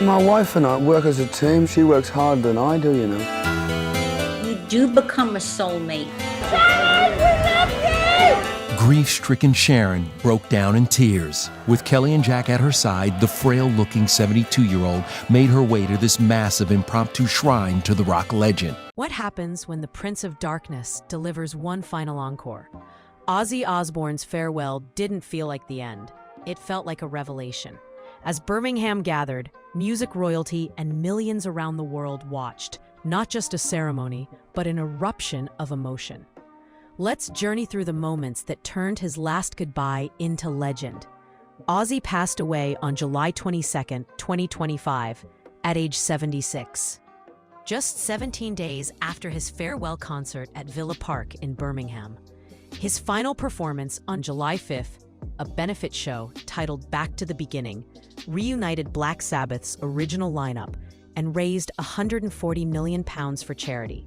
My wife and I work as a team. She works harder than I do, you know. You do become a soulmate. Grief-stricken Sharon broke down in tears. With Kelly and Jack at her side, the frail-looking 72-year-old made her way to this massive impromptu shrine to the rock legend. What happens when the Prince of Darkness delivers one final encore? Ozzy Osbourne's farewell didn't feel like the end. It felt like a revelation. As Birmingham gathered, music royalty and millions around the world watched, not just a ceremony, but an eruption of emotion. Let's journey through the moments that turned his last goodbye into legend. Ozzy passed away on July 22, 2025, at age 76. Just 17 days after his farewell concert at Villa Park in Birmingham. His final performance on July 5th, a benefit show titled Back to the Beginning, reunited Black Sabbath's original lineup and raised £140 million for charity.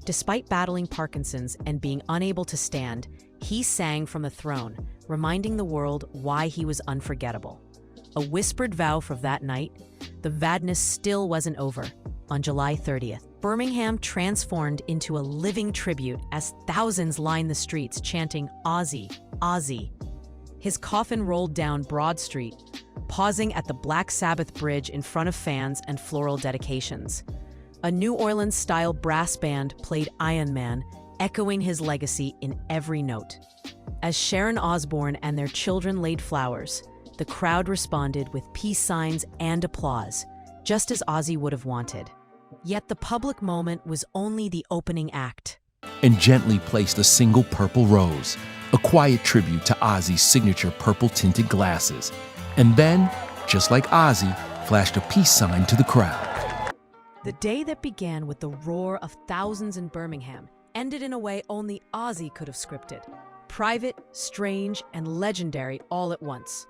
Despite battling Parkinson's and being unable to stand, he sang from the throne, reminding the world why he was unforgettable. A whispered vow for that night, the madness still wasn't over. On July 30th, Birmingham transformed into a living tribute as thousands lined the streets chanting, "Ozzy, Ozzy." His coffin rolled down Broad Street, pausing at the Black Sabbath Bridge in front of fans and floral dedications. A New Orleans-style brass band played Iron Man, echoing his legacy in every note. As Sharon Osbourne and their children laid flowers, the crowd responded with peace signs and applause, just as Ozzy would have wanted. Yet the public moment was only the opening act. And gently placed a single purple rose, a quiet tribute to Ozzy's signature purple-tinted glasses. And then, just like Ozzy, flashed a peace sign to the crowd. The day that began with the roar of thousands in Birmingham ended in a way only Ozzy could have scripted. Private, strange, and legendary all at once.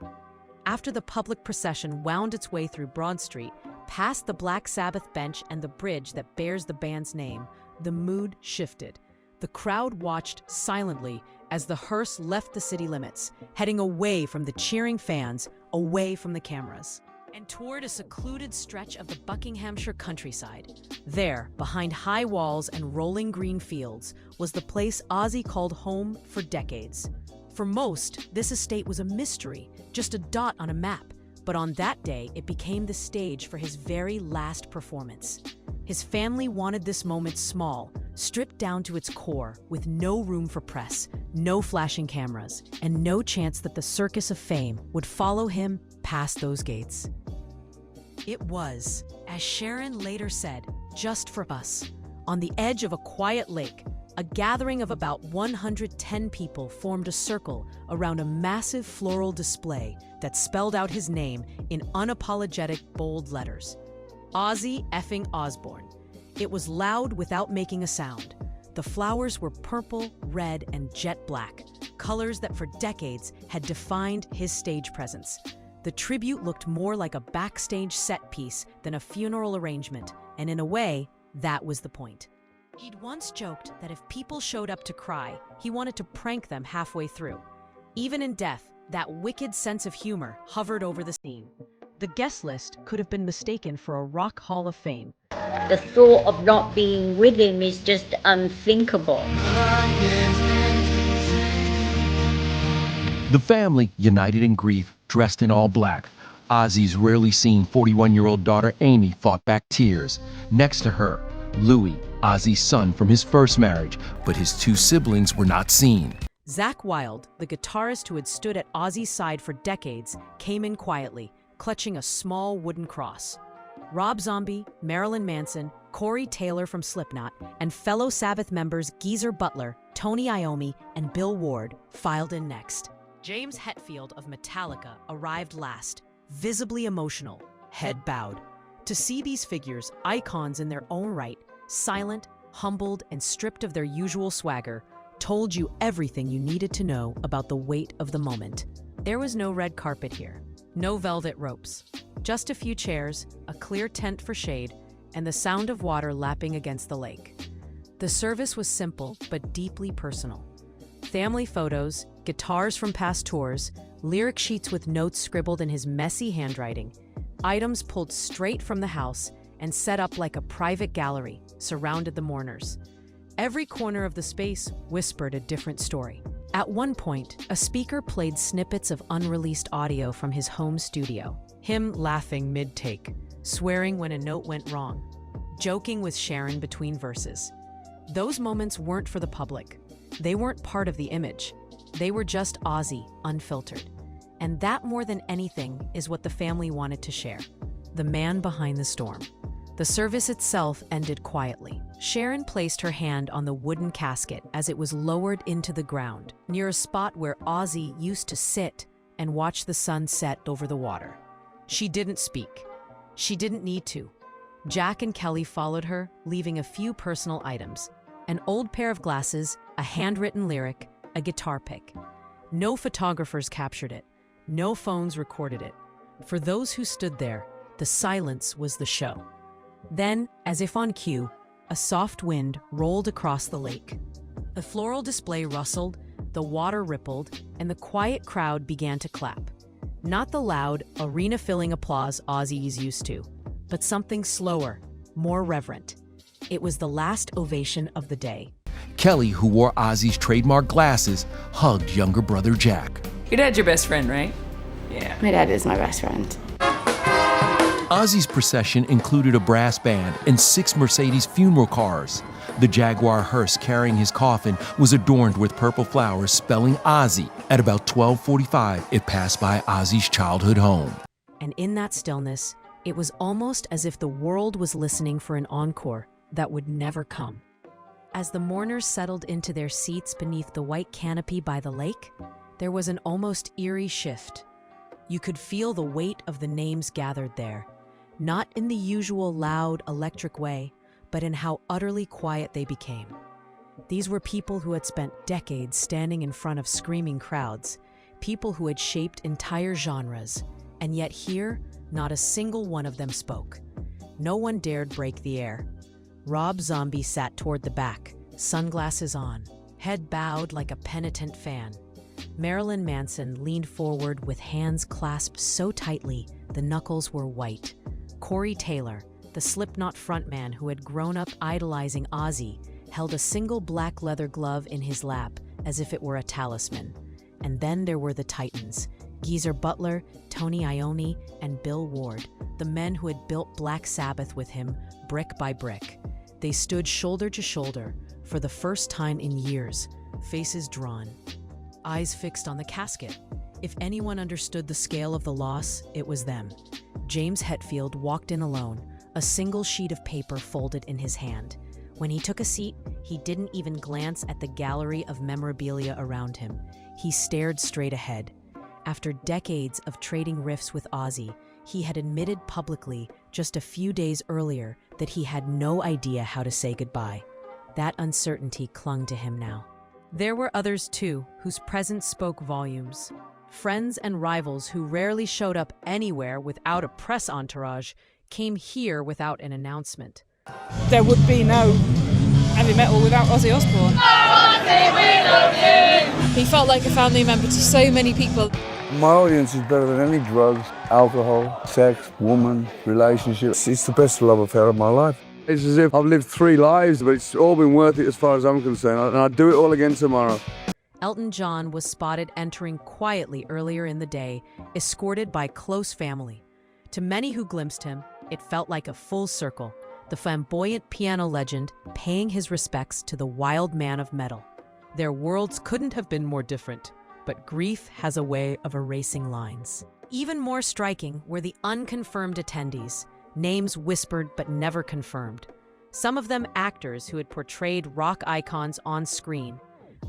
After the public procession wound its way through Broad Street, past the Black Sabbath bench and the bridge that bears the band's name, the mood shifted. The crowd watched silently as the hearse left the city limits, heading away from the cheering fans, away from the cameras, and toward a secluded stretch of the Buckinghamshire countryside. There, behind high walls and rolling green fields, was the place Ozzy called home for decades. For most, this estate was a mystery, just a dot on a map. But on that day, it became the stage for his very last performance. His family wanted this moment small, stripped down to its core, with no room for press, no flashing cameras, and no chance that the circus of fame would follow him past those gates. It was, as Sharon later said, just for us. On the edge of a quiet lake, a gathering of about 110 people formed a circle around a massive floral display that spelled out his name in unapologetic bold letters. Ozzy effing Osbourne. It was loud without making a sound. The flowers were purple, red, and jet black, colors that for decades had defined his stage presence. The tribute looked more like a backstage set piece than a funeral arrangement, and in a way, that was the point. He'd once joked that if people showed up to cry, he wanted to prank them halfway through. Even in death, that wicked sense of humor hovered over the scene. The guest list could have been mistaken for a rock hall of fame. The thought of not being with him is just unthinkable. The family, united in grief, dressed in all black. Ozzy's rarely seen 41-year-old daughter Amy fought back tears. Next to her, Louis, Ozzy's son from his first marriage, but his two siblings were not seen. Zakk Wylde, the guitarist who had stood at Ozzy's side for decades, came in quietly, clutching a small wooden cross. Rob Zombie, Marilyn Manson, Corey Taylor from Slipknot, and fellow Sabbath members Geezer Butler, Tony Iommi, and Bill Ward filed in next. James Hetfield of Metallica arrived last, visibly emotional, head bowed. To see these figures, icons in their own right, silent, humbled, and stripped of their usual swagger, told you everything you needed to know about the weight of the moment. There was no red carpet here, no velvet ropes, just a few chairs, a clear tent for shade, and the sound of water lapping against the lake. The service was simple but deeply personal. Family photos, guitars from past tours, lyric sheets with notes scribbled in his messy handwriting. Items pulled straight from the house and set up like a private gallery surrounded the mourners. Every corner of the space whispered a different story. At one point, a speaker played snippets of unreleased audio from his home studio. Him laughing mid-take, swearing when a note went wrong, joking with Sharon between verses. Those moments weren't for the public. They weren't part of the image. They were just Ozzy, unfiltered. And that, more than anything, is what the family wanted to share. The man behind the storm. The service itself ended quietly. Sharon placed her hand on the wooden casket as it was lowered into the ground, near a spot where Ozzy used to sit and watch the sun set over the water. She didn't speak. She didn't need to. Jack and Kelly followed her, leaving a few personal items: an old pair of glasses, a handwritten lyric, a guitar pick. No photographers captured it. No phones recorded it. For those who stood there, the silence was the show. Then, as if on cue, a soft wind rolled across the lake. The floral display rustled, the water rippled, and the quiet crowd began to clap. Not the loud, arena-filling applause Ozzy is used to, but something slower, more reverent. It was the last ovation of the day. Kelly, who wore Ozzy's trademark glasses, hugged younger brother Jack. Your dad's your best friend, right? Yeah. My dad is my best friend. Ozzy's procession included a brass band and 6 Mercedes funeral cars. The Jaguar hearse carrying his coffin was adorned with purple flowers spelling Ozzy. At about 12:45, it passed by Ozzy's childhood home. And in that stillness, it was almost as if the world was listening for an encore that would never come. As the mourners settled into their seats beneath the white canopy by the lake, there was an almost eerie shift. You could feel the weight of the names gathered there, not in the usual loud, electric way, but in how utterly quiet they became. These were people who had spent decades standing in front of screaming crowds, people who had shaped entire genres, and yet here, not a single one of them spoke. No one dared break the air. Rob Zombie sat toward the back, sunglasses on, head bowed like a penitent fan. Marilyn Manson leaned forward with hands clasped so tightly the knuckles were white. Corey Taylor, the Slipknot frontman who had grown up idolizing Ozzy, held a single black leather glove in his lap as if it were a talisman. And then there were the Titans, Geezer Butler, Tony Iommi, and Bill Ward, the men who had built Black Sabbath with him brick by brick. They stood shoulder to shoulder for the first time in years, faces drawn, eyes fixed on the casket. If anyone understood the scale of the loss, it was them. James Hetfield walked in alone, a single sheet of paper folded in his hand. When he took a seat, he didn't even glance at the gallery of memorabilia around him. He stared straight ahead. After decades of trading riffs with Ozzy, he had admitted publicly just a few days earlier that he had no idea how to say goodbye. That uncertainty clung to him now. There were others too, whose presence spoke volumes. Friends and rivals who rarely showed up anywhere without a press entourage came here without an announcement. There would be no heavy metal without Ozzy Osbourne. He felt like a family member to so many people. My audience is better than any drugs, alcohol, sex, woman, relationships. It's the best love affair of my life. It's as if I've lived 3 lives, but it's all been worth it as far as I'm concerned, and I'd do it all again tomorrow. Elton John was spotted entering quietly earlier in the day, escorted by close family. To many who glimpsed him, it felt like a full circle, the flamboyant piano legend paying his respects to the wild man of metal. Their worlds couldn't have been more different, but grief has a way of erasing lines. Even more striking were the unconfirmed attendees, names whispered but never confirmed. Some of them actors who had portrayed rock icons on screen,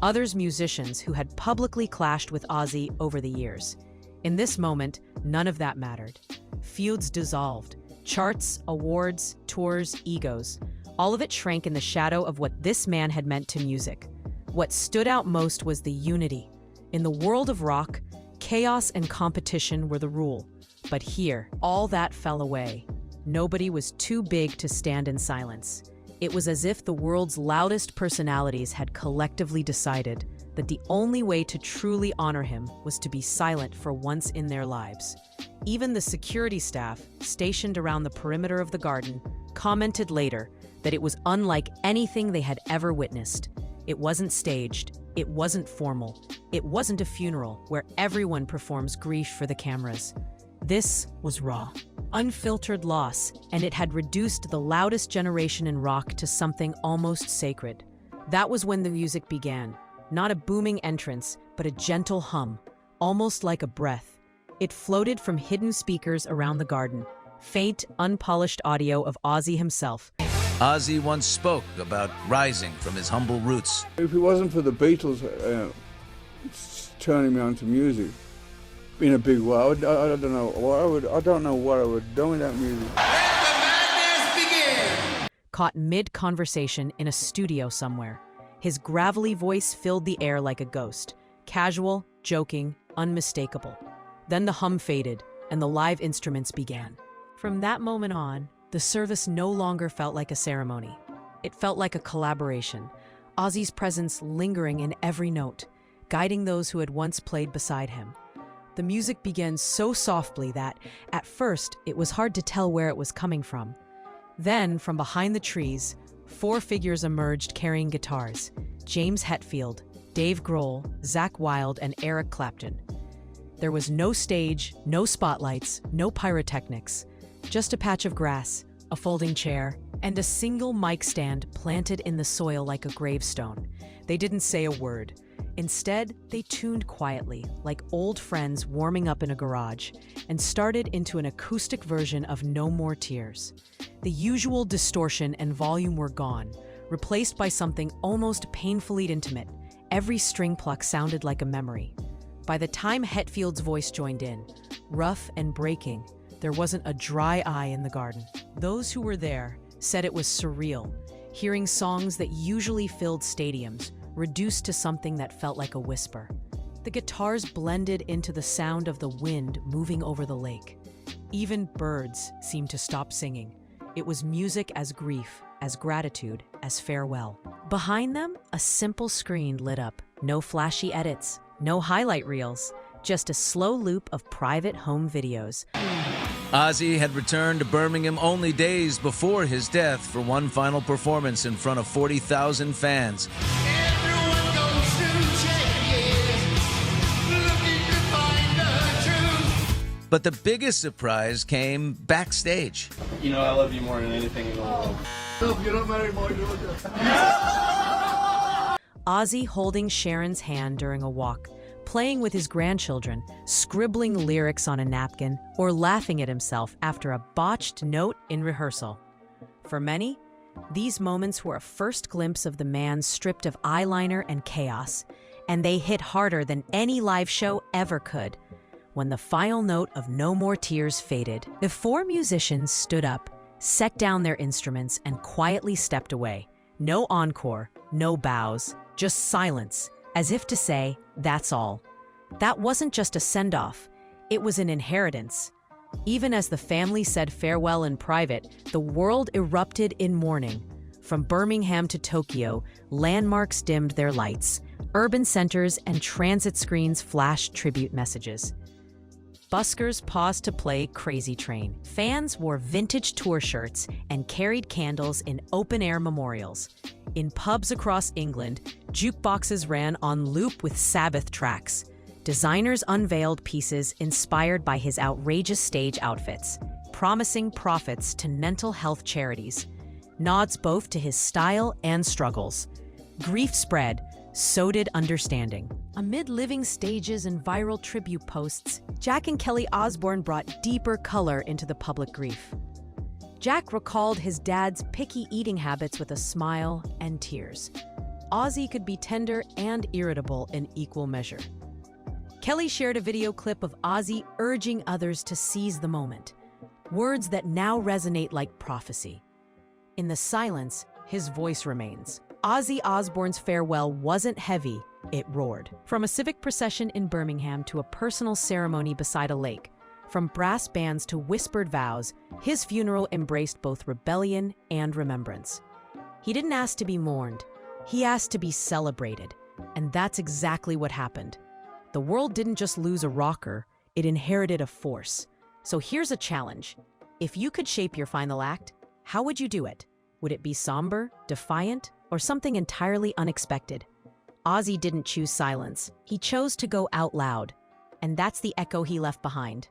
others musicians who had publicly clashed with Ozzy over the years. In this moment, none of that mattered. Feuds dissolved. Charts, awards, tours, egos. All of it shrank in the shadow of what this man had meant to music. What stood out most was the unity. In the world of rock, chaos and competition were the rule. But here, all that fell away. Nobody was too big to stand in silence. It was as if the world's loudest personalities had collectively decided that the only way to truly honor him was to be silent for once in their lives. Even the security staff, stationed around the perimeter of the garden, commented later that it was unlike anything they had ever witnessed. It wasn't staged, it wasn't formal, it wasn't a funeral where everyone performs grief for the cameras. This was raw, unfiltered loss, and it had reduced the loudest generation in rock to something almost sacred. That was when the music began. Not a booming entrance, but a gentle hum, almost like a breath. It floated from hidden speakers around the garden, faint, unpolished audio of Ozzy himself. Ozzy once spoke about rising from his humble roots. If it wasn't for the Beatles turning me on to music in a big way, I don't know what I would do without music. Let the madness begin! Caught mid-conversation in a studio somewhere. His gravelly voice filled the air like a ghost, casual, joking, unmistakable. Then the hum faded, and the live instruments began. From that moment on, the service no longer felt like a ceremony. It felt like a collaboration, Ozzy's presence lingering in every note, guiding those who had once played beside him. The music began so softly that, at first, it was hard to tell where it was coming from. Then, from behind the trees, 4 figures emerged carrying guitars: James Hetfield, Dave Grohl, Zakk Wylde, and Eric Clapton. There was no stage, no spotlights, no pyrotechnics, just a patch of grass, a folding chair, and a single mic stand planted in the soil like a gravestone. They didn't say a word. Instead, they tuned quietly, like old friends warming up in a garage, and started into an acoustic version of No More Tears. The usual distortion and volume were gone, replaced by something almost painfully intimate. Every string pluck sounded like a memory. By the time Hetfield's voice joined in, rough and breaking, there wasn't a dry eye in the garden. Those who were there said it was surreal, hearing songs that usually filled stadiums, reduced to something that felt like a whisper. The guitars blended into the sound of the wind moving over the lake. Even birds seemed to stop singing. It was music as grief, as gratitude, as farewell. Behind them, a simple screen lit up. No flashy edits, no highlight reels, just a slow loop of private home videos. Ozzy had returned to Birmingham only days before his death for one final performance in front of 40,000 fans. Everyone goes through changes, looking to find the truth. But the biggest surprise came backstage. You know I love you more than anything in the world. You're not married, my daughter. Ozzy holding Sharon's hand during a walk, playing with his grandchildren, scribbling lyrics on a napkin, or laughing at himself after a botched note in rehearsal. For many, these moments were a first glimpse of the man stripped of eyeliner and chaos, and they hit harder than any live show ever could. When the final note of No More Tears faded, the 4 musicians stood up, set down their instruments, and quietly stepped away. No encore, no bows, just silence, as if to say, that's all. That wasn't just a send-off, it was an inheritance. Even as the family said farewell in private, the world erupted in mourning. From Birmingham to Tokyo, landmarks dimmed their lights. Urban centers and transit screens flashed tribute messages. Buskers paused to play Crazy Train. Fans wore vintage tour shirts and carried candles in open-air memorials. In pubs across England, jukeboxes ran on loop with Sabbath tracks. Designers unveiled pieces inspired by his outrageous stage outfits, promising profits to mental health charities. Nods both to his style and struggles. Grief spread, so did understanding. Amid living stages and viral tribute posts, Jack and Kelly Osbourne brought deeper color into the public grief. Jack recalled his dad's picky eating habits with a smile and tears. Ozzy could be tender and irritable in equal measure. Kelly shared a video clip of Ozzy urging others to seize the moment, words that now resonate like prophecy. In the silence, his voice remains. Ozzy Osbourne's farewell wasn't heavy, it roared. From a civic procession in Birmingham to a personal ceremony beside a lake, from brass bands to whispered vows, his funeral embraced both rebellion and remembrance. He didn't ask to be mourned, he asked to be celebrated, And that's exactly what happened. The world didn't just lose a rocker, it inherited a force. So here's a challenge. If you could shape your final act, how would you do it? Would it be somber, defiant, or something entirely unexpected? Ozzy didn't choose silence. He chose to go out loud. And that's the echo he left behind.